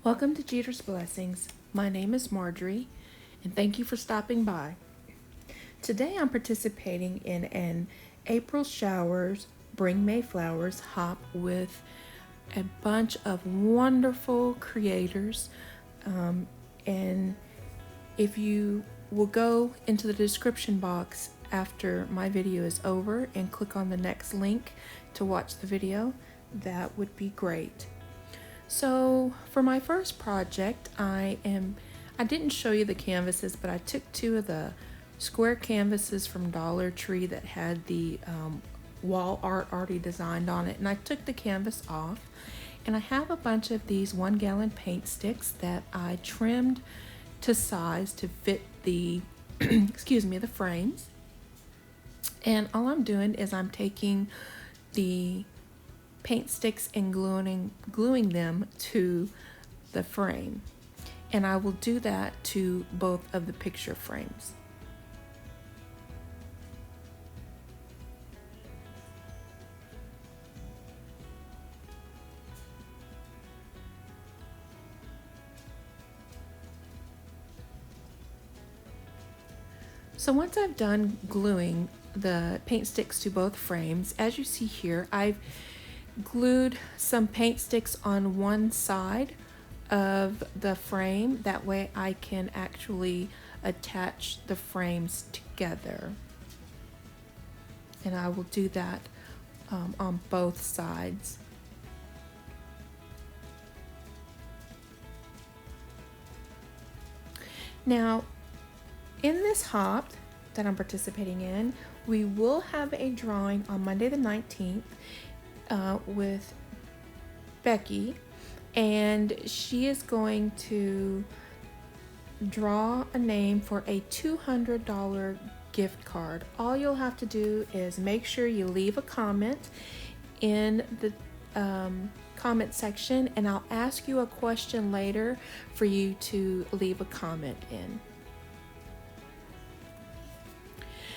Welcome to Jetersblessings. My name is Marjorie, and thank you for stopping by. Today I'm participating in an April Showers Bring Mayflowers hop with a bunch of wonderful creators. And if you will go into the description box after my video is over and click on the next link to watch the video, that would be great. So for my first project, I didn't show you the canvases, but I took two of the square canvases from Dollar Tree that had the wall art already designed on it, and I took the canvas off, and I have a bunch of these 1 gallon paint sticks that I trimmed to size to fit the the frames. And all I'm doing is I'm taking the paint sticks and gluing them to the frame, and I will do that to both of the picture frames. So once I've done gluing the paint sticks to both frames, as you see here, I've glued some paint sticks on one side of the frame. That way I can actually attach the frames together. And I will do that on both sides. Now, in this hop that I'm participating in, we will have a drawing on Monday the 19th with Becky, and she is going to draw a name for a $200 gift card. All you'll have to do is make sure you leave a comment in the comment section, and I'll ask you a question later for you to leave a comment in.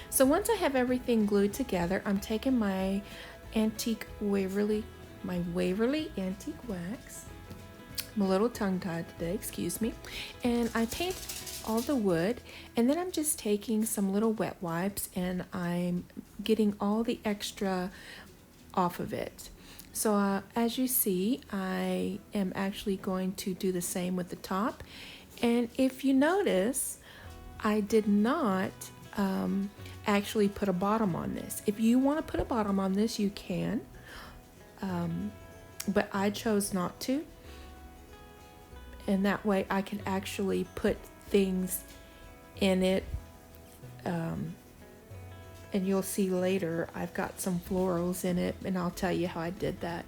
So once I have everything glued together, I'm taking my Waverly antique wax. I'm a little tongue-tied today, excuse me. And I paint all the wood, and then I'm just taking some little wet wipes and I'm getting all the extra off of it. So as you see, I am actually going to do the same with the top. And if you notice, I did not actually put a bottom on this. If you want to put a bottom on this, you can, but I chose not to, and that way I can actually put things in it, and you'll see later I've got some florals in it, and I'll tell you how I did that.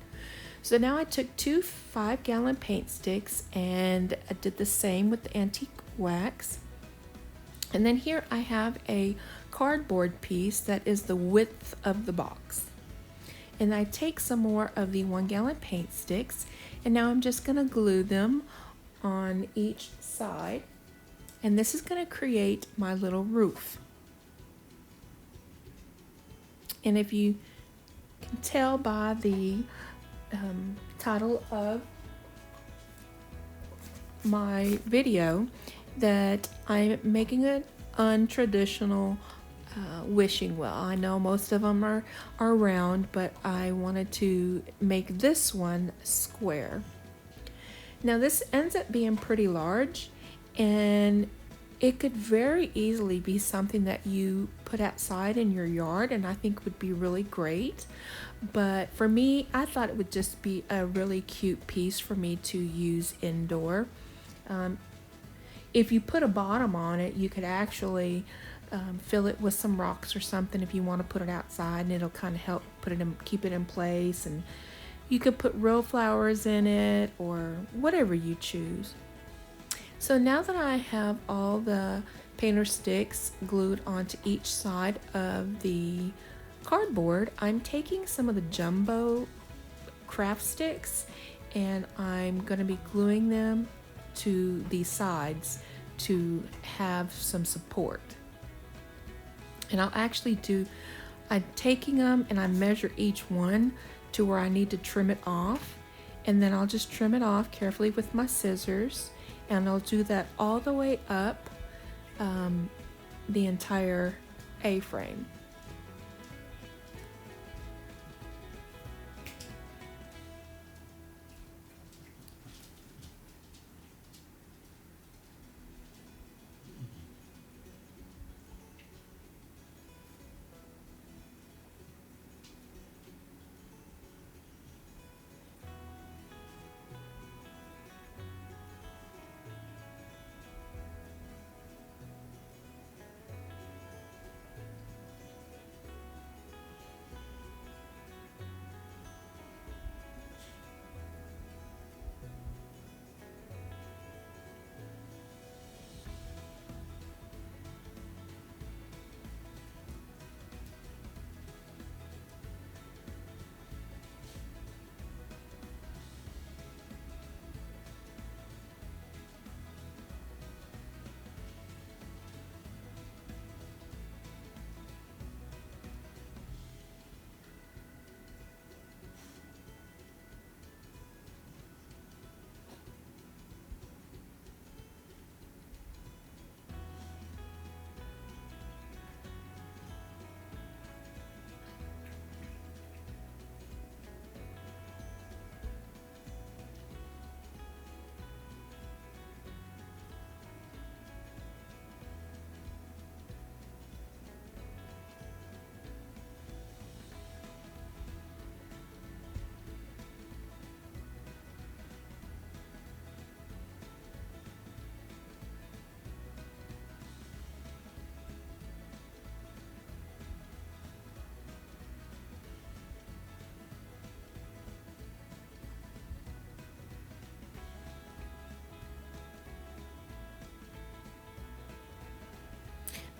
So now I took two 5 gallon paint sticks and I did the same with the antique wax. And then here I have a cardboard piece that is the width of the box. And I take some more of the 1 gallon paint sticks, and now I'm just gonna glue them on each side. And this is gonna create my little roof. And if you can tell by the title of my video, that I'm making an untraditional wishing well. I know most of them are round, but I wanted to make this one square. Now this ends up being pretty large, and it could very easily be something that you put outside in your yard, and I think would be really great. But for me, I thought it would just be a really cute piece for me to use indoor. If you put a bottom on it, you could actually fill it with some rocks or something if you want to put it outside, and it'll kind of help keep it in place. And you could put real flowers in it or whatever you choose. So now that I have all the painter sticks glued onto each side of the cardboard, I'm taking some of the jumbo craft sticks and I'm going to be gluing them to the sides to have some support. And I'm taking them and I measure each one to where I need to trim it off, And then I'll just trim it off carefully with my scissors, and I'll do that all the way up the entire A-frame.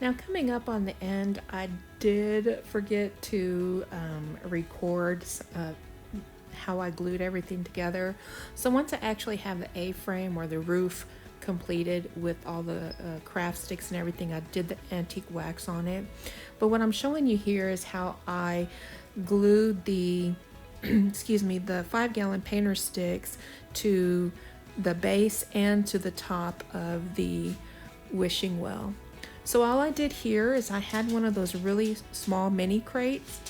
Now coming up on the end, I did forget to record how I glued everything together. So once I actually have the A-frame or the roof completed with all the craft sticks and everything, I did the antique wax on it. But what I'm showing you here is how I glued the excuse me, the 5-gallon painter sticks to the base and to the top of the wishing well. So all I did here is I had one of those really small mini crates,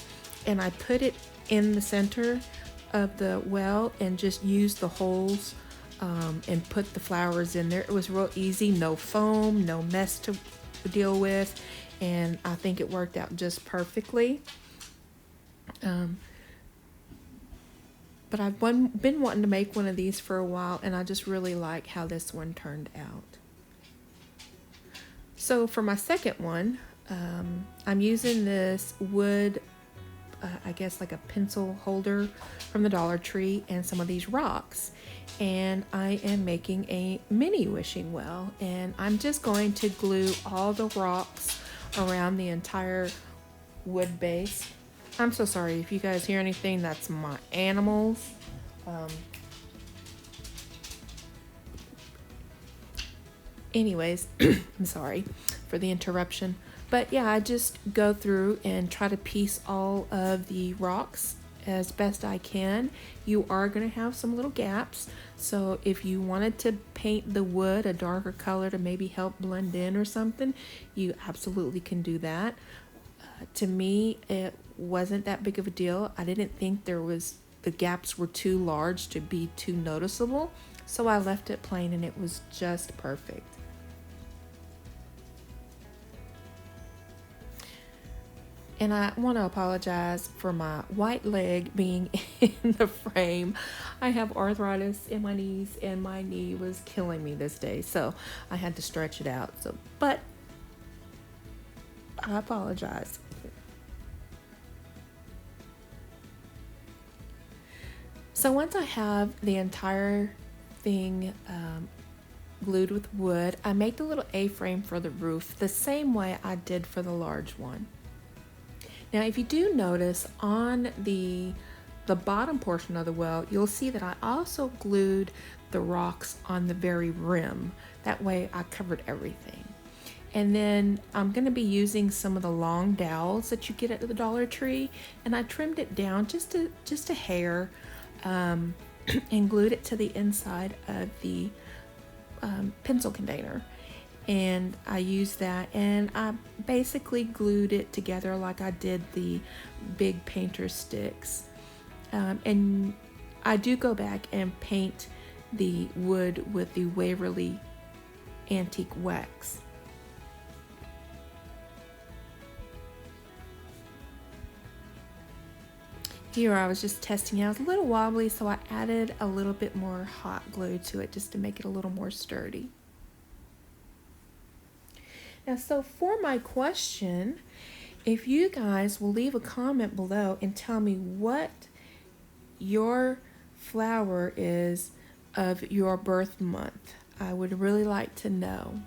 and I put it in the center of the well and just used the holes and put the flowers in there. It was real easy, no foam, no mess to deal with, and I think it worked out just perfectly. But I've been wanting to make one of these for a while, and I just really like how this one turned out. So for my second one, I'm using this wood, I guess like a pencil holder from the Dollar Tree, and some of these rocks. And I am making a mini wishing well, and I'm just going to glue all the rocks around the entire wood base. I'm so sorry if you guys hear anything, that's my animals. Anyways, I'm sorry for the interruption. But yeah, I just go through and try to piece all of the rocks as best I can. You are going to have some little gaps. So if you wanted to paint the wood a darker color to maybe help blend in or something, you absolutely can do that. To me, it wasn't that big of a deal. I didn't think the gaps were too large to be too noticeable. So I left it plain, and it was just perfect. And I want to apologize for my white leg being in the frame. I have arthritis in my knees, and my knee was killing me this day, so I had to stretch it out. But I apologize. So once I have the entire thing glued with wood, I make the little A-frame for the roof the same way I did for the large one. Now, if you do notice on the bottom portion of the well, you'll see that I also glued the rocks on the very rim. That way I covered everything. And then I'm going to be using some of the long dowels that you get at the Dollar Tree, and I trimmed it down just a hair. and glued it to the inside of the pencil container. And I used that, and I basically glued it together like I did the big painter sticks. And I do go back and paint the wood with the Waverly antique wax. Here I was just testing it. It was a little wobbly, so I added a little bit more hot glue to it just to make it a little more sturdy. Now, so for my question, if you guys will leave a comment below and tell me what your flower is of your birth month, I would really like to know.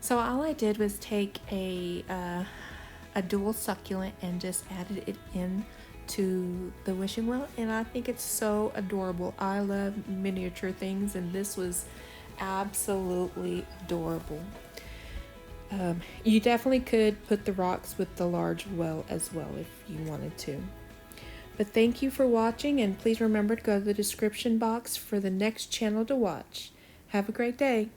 So all I did was take a dual succulent and just added it in to the wishing well, and I think it's so adorable. I love miniature things, and this was absolutely adorable. You definitely could put the rocks with the large well as well if you wanted to. But thank you for watching, and please remember to go to the description box for the next channel to watch. Have a great day.